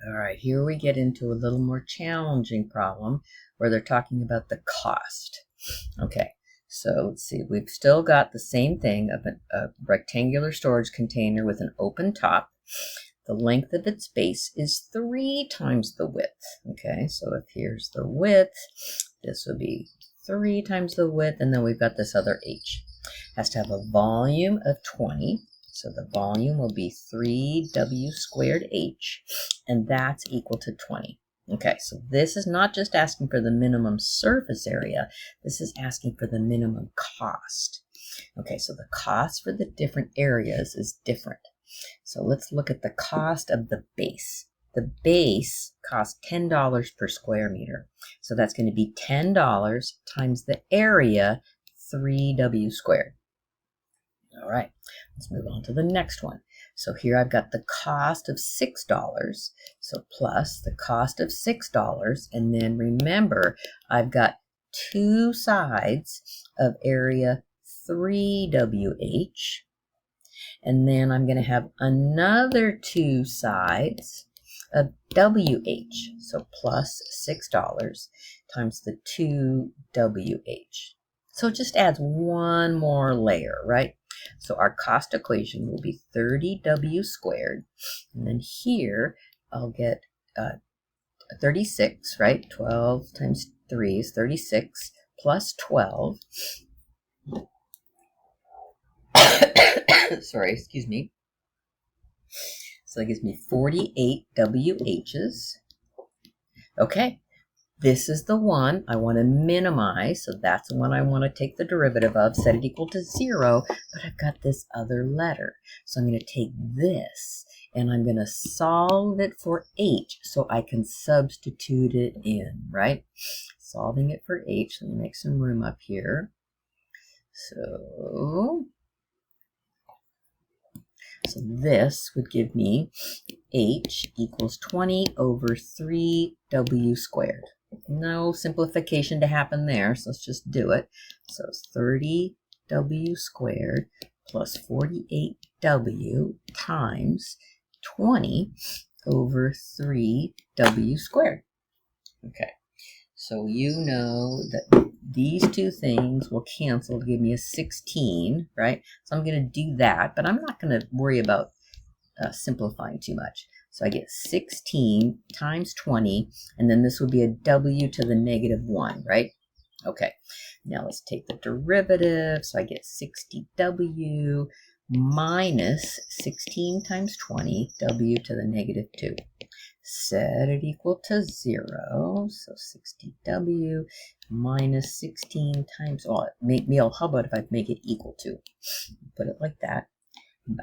All right, here we get into a little more challenging problem where they're talking about the cost. Okay, so let's see. We've still got the same thing of a rectangular storage container with an open top. The length of its base is 3 times the width. Okay, so if here's the width, this would be 3 times the width, and then we've got this other h. Has to have a volume of 20. So the volume will be 3w squared h, and that's equal to 20. Okay, so this is not just asking for the minimum surface area, this is asking for the minimum cost. Okay, so the cost for the different areas is different. So let's look at the cost of the base. The base costs $10 per square meter. So that's going to be $10 times the area, 3w squared. All right, let's move on to the next one. So here I've got the cost of $6, so plus the cost of $6, and then remember I've got two sides of area 3WH, and then I'm going to have another two sides of WH, so plus $6 times the 2WH. So it just adds one more layer, right? So our cost equation will be 30w squared, and then here I'll get 36, right? 12 times 3 is 36, plus 12. Sorry, excuse me. So that gives me 48 WHs. Okay. This is the one I want to minimize, so that's the one I want to take the derivative of, set it equal to 0, but I've got this other letter. So I'm going to take this, and I'm going to solve it for h, so I can substitute it in, right? Solving it for h, let me make some room up here. So this would give me h equals 20 over 3w squared. No simplification to happen there, so let's just do it. So it's 30w squared plus 48w times 20 over 3w squared. Okay, so you know that these two things will cancel to give me a 16, right? So I'm going to do that, but I'm not going to worry about simplifying too much. So I get 16 times 20, and then this would be a w to the negative 1, right? Okay, now let's take the derivative. So I get 60w minus 16 times 20, w to the negative 2. Set it equal to 0. So 60w minus 16 times, how about if I make it equal to? Put it like that.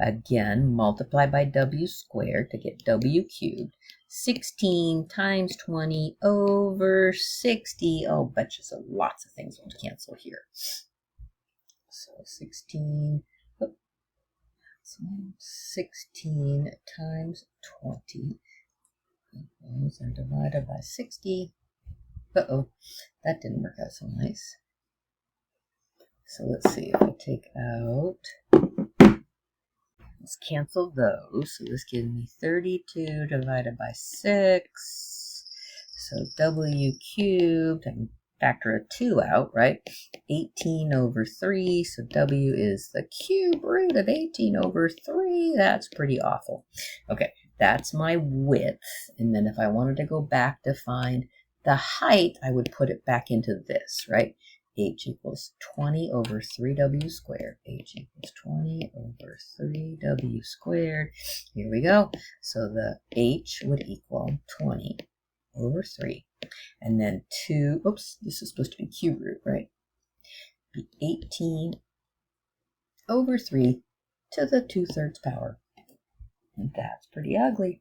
Again, multiply by w squared to get w cubed. 16 times 20 over 60. Oh, betcha, so lots of things will cancel here. So 16 times 20 and divided by 60. Uh-oh, that didn't work out so nice. So let's see if I take out... Let's cancel those. So this gives me 32 divided by 6. So w cubed, I can factor a 2 out, right? 18 over 3. So w is the cube root of 18 over 3. That's pretty awful. Okay, that's my width. And then if I wanted to go back to find the height, I would put it back into this, right? h equals 20 over 3w squared. h equals 20 over 3w squared. Here we go. So the h would equal 20 over 3. And then 2, oops, this is supposed to be cube root, right? Be 18 over 3 to the 2/3 power. And that's pretty ugly.